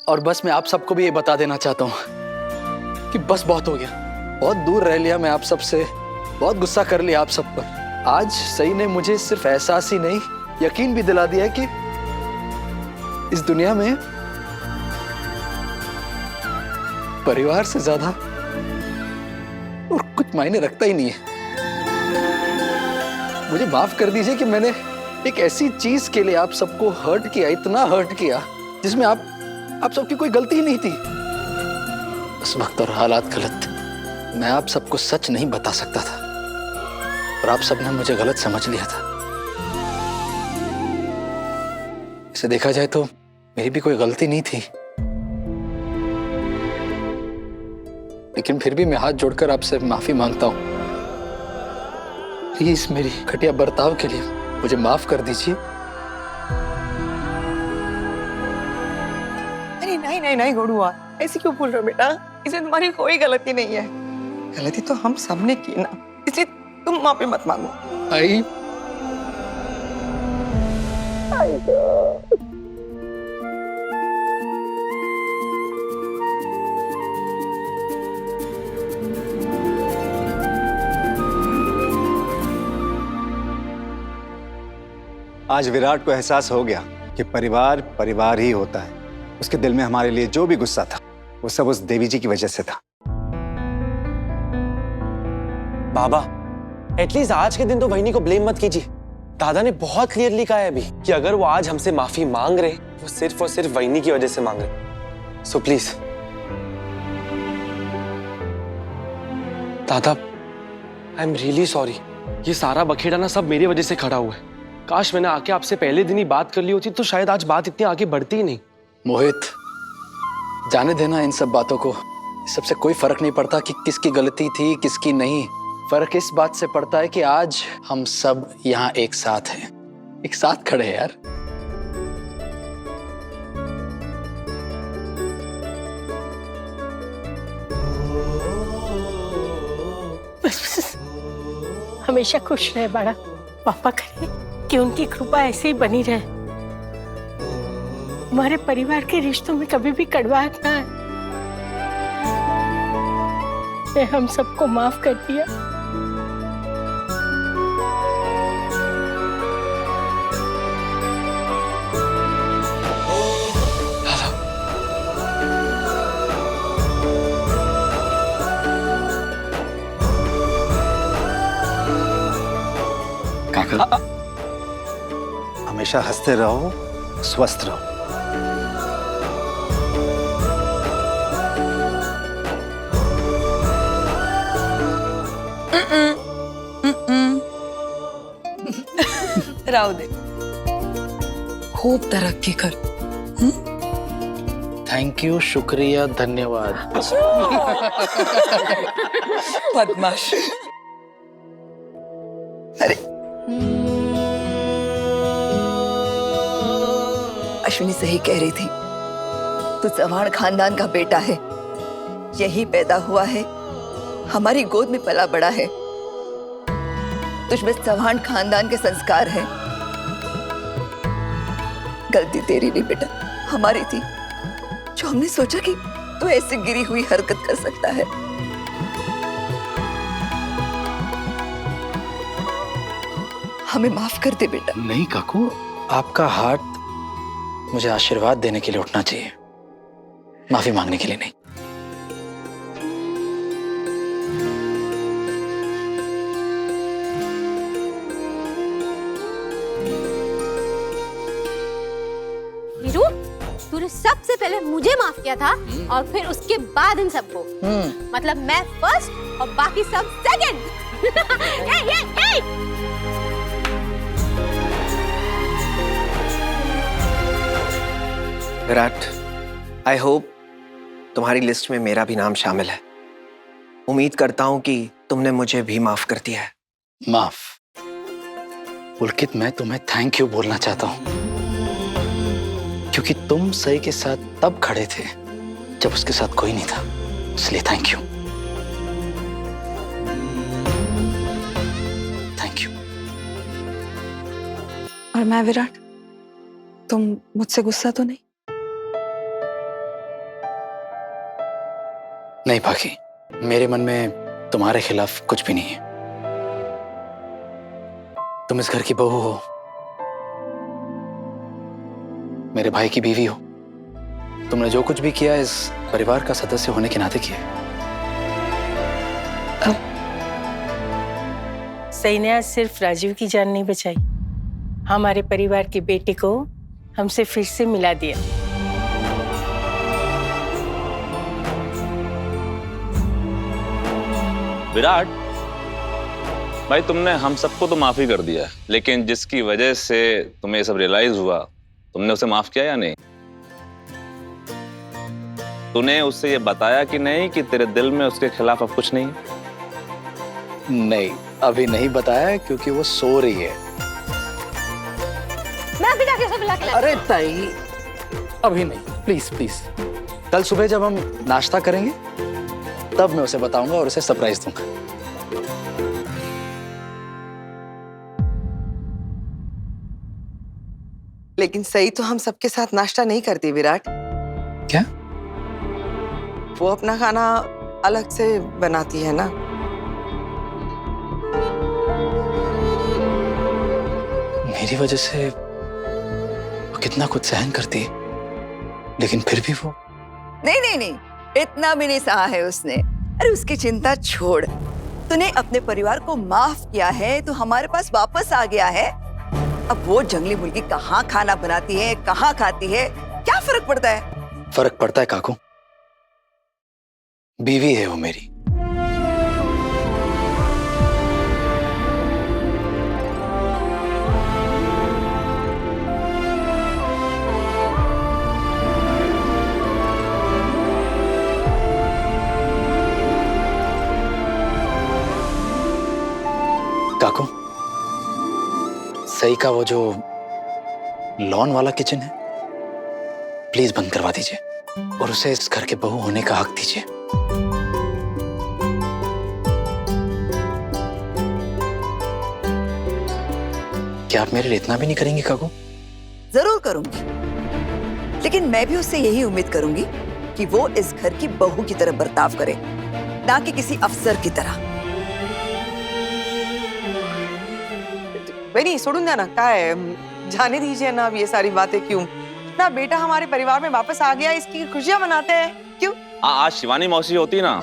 और बस मैं आप सबको भी ये बता देना चाहता हूँ कि बस बहुत हो गया, बहुत दूर रह लिया मैं आप सबसे, बहुत गुस्सा कर लिया आप सब पर। आज सई ने मुझे सिर्फ एहसास ही नहीं, यकीन भी दिला दिया है कि इस दुनिया में परिवार से ज्यादा और कुछ मायने रखता ही नहीं है। मुझे माफ कर दीजिए कि मैंने एक ऐसी चीज के लिए आप सबको हर्ट किया, इतना हर्ट किया, जिसमें आप सबकी कोई गलती ही नहीं थी। उस वक्त और हालात गलत थे। मैं आप सबको सच नहीं बता सकता था और आप सबने मुझे गलत समझ लिया था। इसे देखा जाए तो मेरी भी कोई गलती नहीं थी, लेकिन फिर भी मैं हाथ जोड़कर आपसे माफी मांगता हूं। प्लीज मेरी घटिया बर्ताव के लिए मुझे माफ कर दीजिए। अरे नहीं नहीं नहीं गुड़ुआ, ऐसे क्यों बोल रहे हो बेटा? इसमें तुम्हारी कोई गलती नहीं है। गलती तो हम सबने की ना, इसलिए तुम माफी मत मांगो। आई आज विराट को एहसास हो गया कि परिवार परिवार ही होता है। उसके दिल में हमारे लिए जो भी गुस्सा था वो सब उस देवी जी की वजह से था। बाबा, एटलीस्ट आज के दिन तो वहिनी को ब्लेम मत कीजिए। दादा ने बहुत क्लियरली कहा है अभी कि अगर वो आज हमसे माफी मांग रहे, वो सिर्फ और सिर्फ वहिनी की वजह से मांग रहे। सो प्लीज दादा, आई एम रियली सॉरी। ये सारा बखेड़ा ना सब मेरी वजह से खड़ा हुआ है। काश मैंने आके आपसे पहले दिन ही बात कर ली होती तो शायद आज बात इतनी आगे बढ़ती ही नहीं। मोहित, जाने देना इन सब बातों को। सबसे कोई फर्क नहीं पड़ता कि किसकी गलती थी किसकी नहीं। फर्क इस बात से पड़ता है कि आज हम सब यहाँ एक साथ हैं, एक साथ खड़े हैं यार। बस हमेशा खुश रहे बड़ा। पापा करे कि उनकी कृपा ऐसे ही बनी रहे, हमारे परिवार के रिश्तों में कभी भी कड़वाहट ना आए। हम सबको माफ कर दिया। काका, हमेशा हंसते रहो, स्वस्थ रहो। राव दे, खूब तरक्की कर। थैंक यू, शुक्रिया, धन्यवाद। बदमाश। अरे अश्विनी सही कह रही थी, तू चव्हाण खानदान का बेटा है, यही पैदा हुआ है, हमारी गोद में पला बड़ा है। तुझमें चव्हाण खानदान के संस्कार है। गलती तेरी नहीं बेटा, हमारी थी, जो हमने सोचा कि तू ऐसी गिरी हुई हरकत कर सकता है। हमें माफ कर दे बेटा। नहीं काकू, आपका हाथ मुझे आशीर्वाद देने के लिए उठना चाहिए, माफी मांगने के लिए नहीं। वीरू, तूने सबसे पहले मुझे माफ किया था और फिर उसके बाद इन सबको। मतलब मैं फर्स्ट और बाकी सब सेकंड। विराट, आई होप तुम्हारी लिस्ट में मेरा भी नाम शामिल है। उम्मीद करता हूं कि तुमने मुझे भी माफ कर दिया है। माफ? पुलकित, मैं तुम्हें थैंक यू बोलना चाहता हूं, क्योंकि तुम सई के साथ तब खड़े थे जब उसके साथ कोई नहीं था, इसलिए थैंक यू। Thank you. और मैं विराट, तुम मुझसे गुस्सा तो नहीं? नहीं पाखी, मेरे मन में तुम्हारे खिलाफ कुछ भी नहीं है। तुम इस घर की बहू हो, मेरे भाई की बीवी हो। तुमने जो कुछ भी किया इस परिवार का सदस्य होने के नाते किया। सही ने आज सिर्फ राजीव की जान नहीं बचाई, हमारे परिवार के बेटे को हमसे फिर से मिला दिया। विराट भाई, तुमने हम सबको तो माफी कर दिया, लेकिन जिसकी वजह से तुम्हें ये सब रियलाइज हुआ, तुमने उसे माफ किया या नहीं? तूने उससे ये बताया कि नहीं कि तेरे दिल में उसके खिलाफ अब कुछ नहीं? नहीं, अभी नहीं बताया क्योंकि वो सो रही है। मैं अभी जाके उसे बुला के लाती अरे ताई, अभी नहीं, प्लीज प्लीज। कल सुबह जब हम नाश्ता करेंगे तब मैं उसे बताऊंगा और उसे सरप्राइज दूंगा। लेकिन सही तो हम सबके साथ नाश्ता नहीं करती विराट। क्या? वो अपना खाना अलग से बनाती है ना। मेरी वजह से वो कितना कुछ सहन करती है, लेकिन फिर भी वो नहीं नहीं नहीं, इतना भी नहीं सहा है उसने। अरे उसकी चिंता छोड़, तूने अपने परिवार को माफ किया है तो हमारे पास वापस आ गया है। अब वो जंगली मुर्गी कहाँ खाना बनाती है, कहाँ खाती है, क्या फर्क पड़ता है? फर्क पड़ता है काकू, बीवी है वो मेरी। काकू, सही का वो जो लॉन वाला किचन है प्लीज बंद करवा दीजिए और उसे इस घर के बहू होने का हक दीजिए। क्या आप मेरे लिए इतना भी नहीं करेंगी काकू? जरूर करूंगी, लेकिन मैं भी उससे यही उम्मीद करूंगी कि वो इस घर की बहू की तरह बर्ताव करे, ना कि किसी अफसर की तरह। वही सोडून द्या ना, काय जाने दीजिए ना। अब ये सारी बातें क्यों? ना बेटा हमारे परिवार में वापस आ गया, इसकी खुशियां मनाते हैं। क्यों? आज शिवानी मौसी होती ना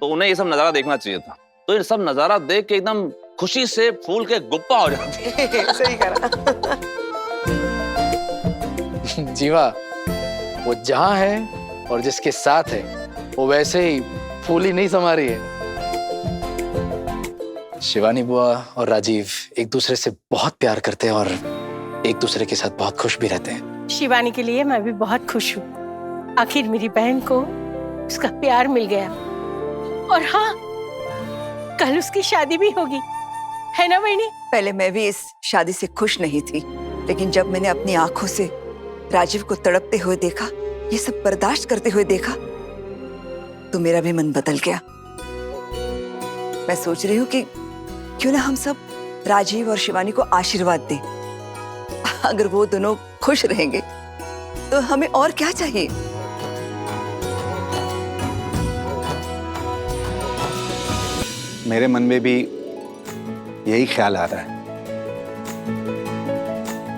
तो उन्हें ये सब नजारा देखना चाहिए था। तो ये सब नजारा देख के एकदम खुशी से फूल के गुप्पा हो जाती। सही करा। जीवा, वो जहां है और जिसके साथ है वो वैसे ही फूल ही नहीं समा रही है। शिवानी बुआ और राजीव एक दूसरे से बहुत प्यार करते हैं और एक दूसरे के साथ बहुत खुश भी रहते हैं। शिवानी के लिए मैं भी बहुत खुश हूँ, आखिर मेरी बहन को उसका प्यार मिल गया। और हाँ, कल उसकी शादी भी होगी, है ना बहनी? पहले मैं भी इस शादी से खुश नहीं थी, लेकिन जब मैंने अपनी आंखों से राजीव को तड़पते हुए देखा, ये सब बर्दाश्त करते हुए देखा, तो मेरा भी मन बदल गया। मैं सोच रही हूँ कि क्यों ना हम सब राजीव और शिवानी को आशीर्वाद दें। अगर वो दोनों खुश रहेंगे तो हमें और क्या चाहिए? मेरे मन में भी यही ख्याल आ रहा है।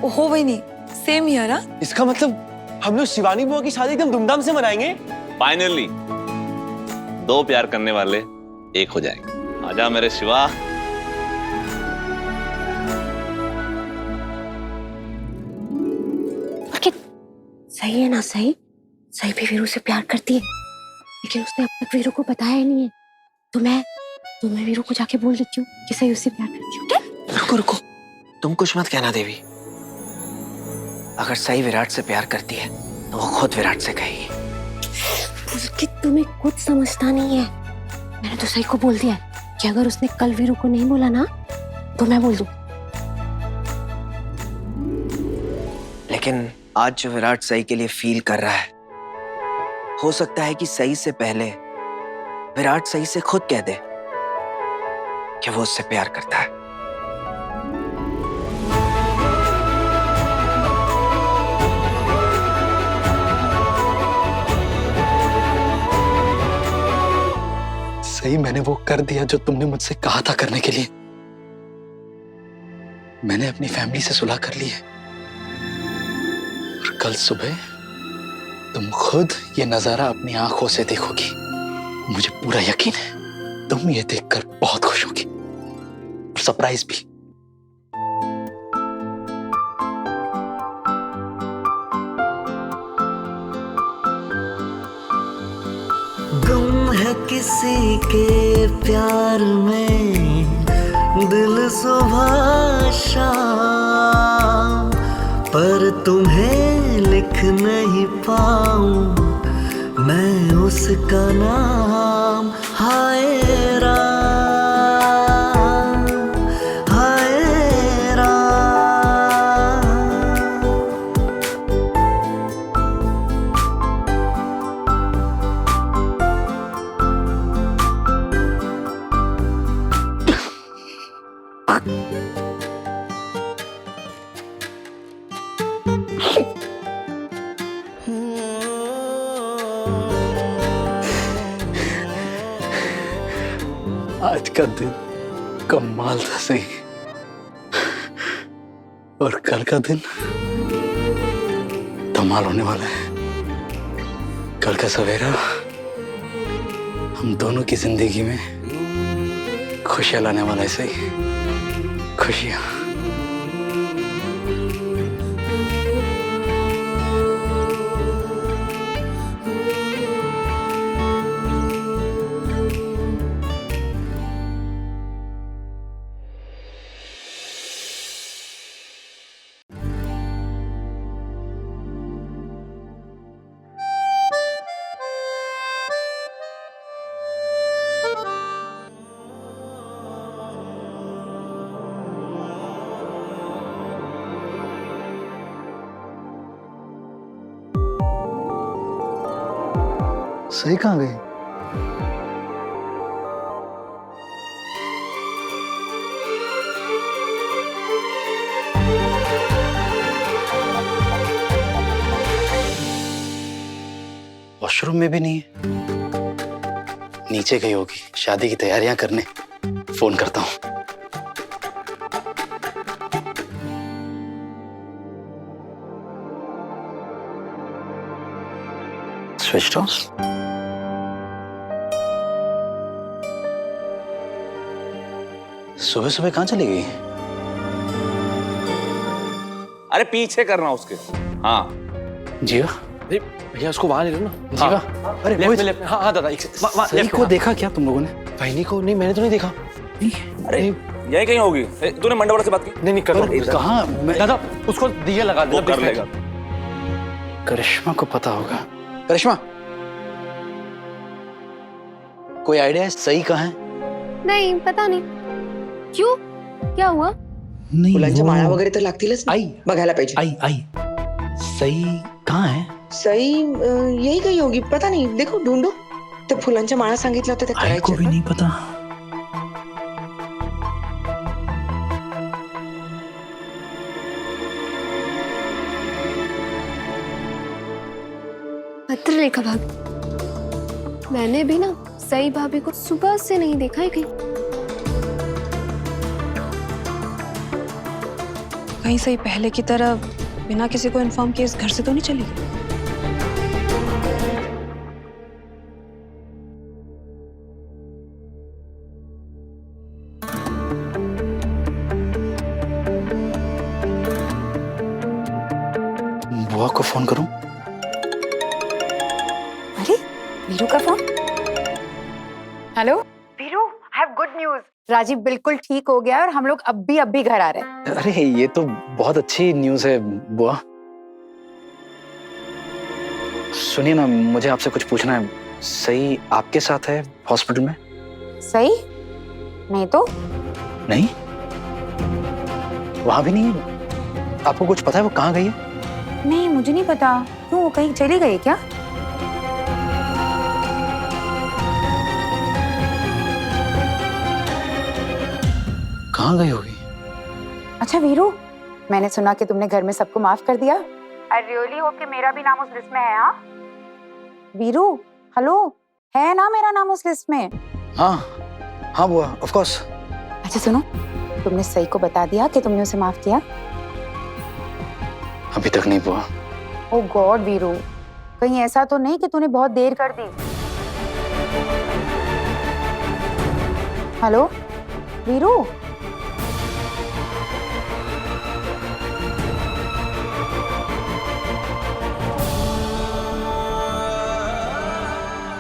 ओहो वही सेम ही है ना। इसका मतलब हम लोग शिवानी बुआ की शादी एकदम धूमधाम से मनाएंगे। फाइनली दो प्यार करने वाले एक हो जाएंगे। आजा मेरे शिवा। सही है ना? सही भी वीरू से प्यार करती है, लेकिन उसने अब तक वीरू को बताया ही नहीं है। तो मैं वीरू को जाके बोल देती हूँ कि सही उससे प्यार करती हूँ। क्या? रुको रुको, तुम कुछ मत कहना देवी। अगर सही विराट से प्यार करती है तो वो खुद विराट से कहेगी। उसकी तुम्हें कुछ समझता नहीं है। मैंने तो सही को बोल दिया है कि अगर उसने कल वीरू को नहीं बोला ना तो मैं बोल दूँ। लेकिन आज जो विराट सही के लिए फील कर रहा है, हो सकता है कि सही से पहले विराट सही से खुद कह दे कि वो उससे प्यार करता है। सही मैंने वो कर दिया जो तुमने मुझसे कहा था करने के लिए। मैंने अपनी फैमिली से सुलह कर ली है और कल सुबह तुम खुद ये नजारा अपनी आंखों से देखोगी। मुझे पूरा यकीन है तुम ये देखकर बहुत खुश होगी और सरप्राइज भी। गुम है किसी के प्यार में दिल सुबह शाम, पर तुम्हें लिख नहीं पाऊं मैं उसका नाम। हाय राम, हाय राम। आज का दिन कमाल था सही, और कल का दिन धमाल होने वाला है। कल का सवेरा हम दोनों की जिंदगी में खुशियां लाने वाला है सही, खुशियां। सही कहाँ गई? वॉशरूम में भी नहीं है, नीचे गई होगी शादी की तैयारियां करने। फोन करता हूं। Switch off. सुबह सुबह कहां चली गई? अरे पीछे करना उसके। हाँ जीवा, भैया उसको वहां ले लो ना। जीवा, अरे लेफ्ट में, लेफ्ट में। हाँ दादा, सही को देखा क्या तुम लोगों ने? वहीनी को नहीं, मैंने तो नहीं देखा। अरे यही कहीं होगी। तूने मंडवाड़ा से बात की? नहीं कर कहाँ? दादा उसको दिया लगा वो कर लेगा। करिश्मा को पता होगा। करिश्मा, कोई आइडिया है सही कहाँ है? नहीं पता नहीं। क्यों, क्या हुआ? नहीं, मुलांच्या माळा वगैरे तर लागतीलच ना, आई बघायला पाहिजे। आई सही कहाँ है? सही यही कहीं होगी, पता नहीं। देखो ढूंढो। ते फुलांच्या माळा सांगितलं होतं ते आई को भी करायचं। नहीं पता। पत्र रेखा भाभी, मैंने भी ना सई भाभी को सुबह से नहीं देखा है कहीं। कहीं सही पहले की तरह बिना किसी को इन्फॉर्म किए इस घर से तो नहीं चली गई? बुआ को फोन करूं? अरे वीरू का phone. Hello Veeru, I have good news। Rajiv बिल्कुल ठीक हो गया और हम लोग अब भी घर आ रहे हैं। अरे ये तो बहुत अच्छी न्यूज़ है बुआ। सुनिए ना, मुझे आपसे कुछ पूछना है। सही आपके साथ है हॉस्पिटल में? सही? नहीं तो? नहीं, वहां भी नहीं है? आपको कुछ पता है वो कहाँ गई है? नहीं मुझे नहीं पता। क्यों, वो कहीं चली गई क्या? कहाँ गई होगी? अच्छा वीरू, मैंने सुना कि तुमने घर में सबको माफ कर दिया। आई रियली होप कि मेरा भी नाम उस लिस्ट में है। हाँ वीरू, हेलो, है ना मेरा नाम उस लिस्ट में? हाँ बुआ, ऑफ कोर्स। अच्छा सुनो, तुमने सही को बता दिया कि तुमने उसे माफ किया? अभी तक नहीं बुआ। ओ गॉड वीरू, कहीं ऐसा तो नहीं कि तूने बहुत देर कर दी? हेलो वीरू?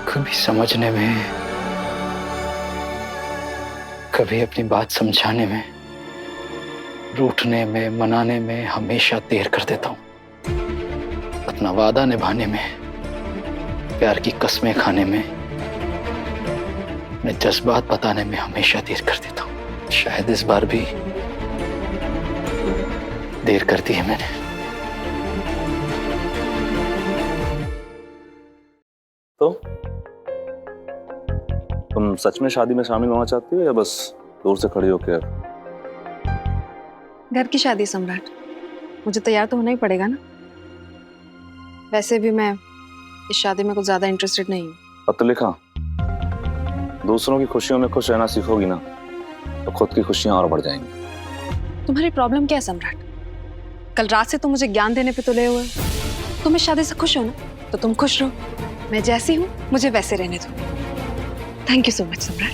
कभी समझने में, कभी अपनी बात समझाने में, रूठने में, मनाने में हमेशा देर कर देता हूं। अपना वादा निभाने में, प्यार की कस्में खाने में, अपने जज्बात बताने में हमेशा देर कर देता हूं। शायद इस बार भी देर कर दी है मैंने। तो तुम सच में शादी में शामिल होना चाहती हो या बस दूर से खड़ी होकर? घर की शादी सम्राट, मुझे तैयार तो होना ही पड़ेगा ना। वैसे भी मैं इस शादी में कुछ ज्यादा इंटरेस्टेड नहीं हूँ। अब तो लिखा, दूसरों की खुशियों में खुश रहना सीखोगी ना तो खुद की खुशियां और बढ़ जाएंगी। तुम्हारी प्रॉब्लम क्या है सम्राट? कल रात से तुम मुझे ज्ञान देने पे तुले हुए। तुम इस शादी से खुश हो ना, तो तुम खुश रहो। मैं जैसी हूँ मुझे वैसे रहने दो। थैंक यू सो मच सम्राट।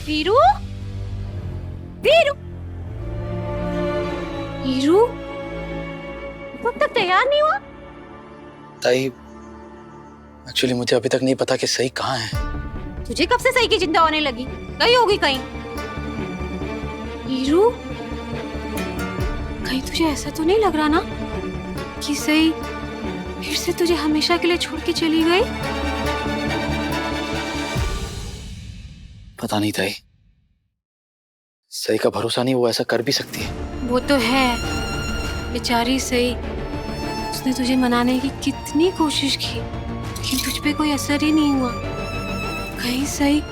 वीरू, वीरू, वीरू, अब तक तैयार नहीं हुआ? ताई, एक्चुअली मुझे अभी तक नहीं पता कि सही कहाँ है। तुझे कब से सही की चिंता होने लगी? गई होगी कहीं। वीरू, कहीं तुझे ऐसा तो नहीं लग रहा ना कि सही फिर से तुझे हमेशा के लिए छोड़ के चली गई? पता नहीं ताई, सही का भरोसा नहीं, वो ऐसा कर भी सकती है। वो तो है बेचारी सही, उसने तुझे मनाने की कितनी कोशिश की लेकिन तुझ पे कोई असर ही नहीं हुआ। कहीं सही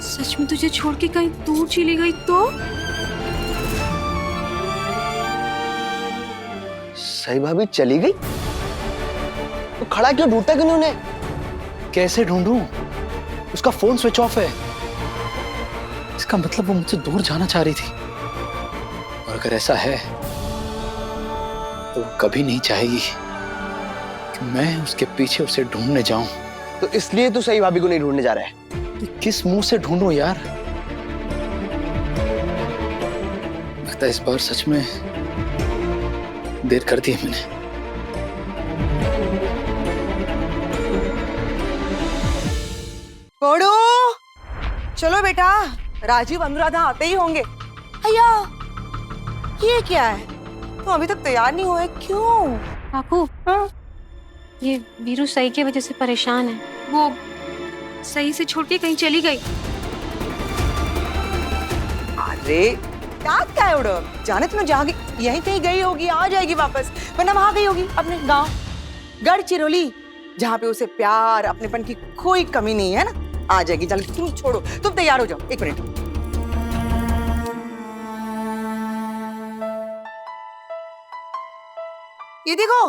सच में तुझे छोड़ के कहीं दूर चली गई तो? सही भाभी चली गई? तो खड़ा क्यों, ढूंढता क्यों नहीं उन्हें? कैसे ढूंढूं? उसका फोन स्विच ऑफ है। इसका मतलब वो मुझसे दूर जाना चाह रही थी, और अगर ऐसा है तो वो कभी नहीं चाहेगी कि मैं उसके पीछे उसे ढूंढने जाऊं। तो इसलिए तू सही भाभी को नहीं ढूंढने जा रहा है? तो किस मुंह से ढूंढूं यार? लगता है इस बार सच में देर कर दी है मैंने। कोडू, चलो बेटा, राजीव अनुराधा आते ही होंगे। भैया, ये क्या है? तुम अभी तक तैयार नहीं हुए, क्यों? बापू, ये वीरू सही की वजह से परेशान है। वो सही से छोड़ के कहीं चली गई। अरे क्या है उड़ो? जाने तुम्हें जहाँ यहीं कहीं गई होगी, आ जाएगी वापस, वरना वहां गई होगी अपने गांव गढ़चिरौली, जहाँ पे उसे प्यार अपनेपन की कोई कमी नहीं है ना। आ जाएगी, चल तुम छोड़ो, तुम तैयार हो जाओ। एक मिनट, ये देखो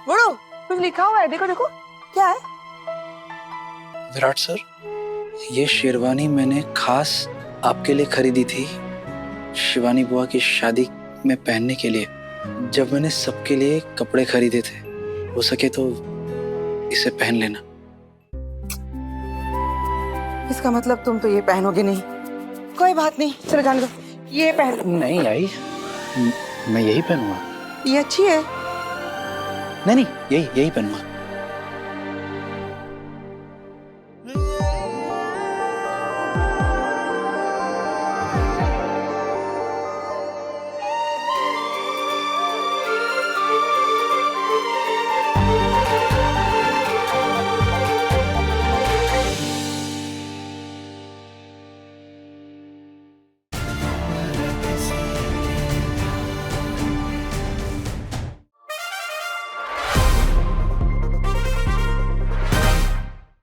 बड़ो, कुछ लिखा हुआ है, देखो देखो क्या है। विराट सर, ये शेरवानी मैंने खास आपके लिए खरीदी थी, शिवानी बुआ की शादी में पहनने के लिए। जब मैंने सबके लिए कपड़े खरीदे थे, हो सके तो इसे पहन लेना। इसका मतलब तुम तो ये पहनोगे नहीं। कोई बात नहीं, चलो जाने दो, ये पहन। नहीं आई, मैं यही पहनूंगा। ये अच्छी है। नहीं, यही पहनूंगा।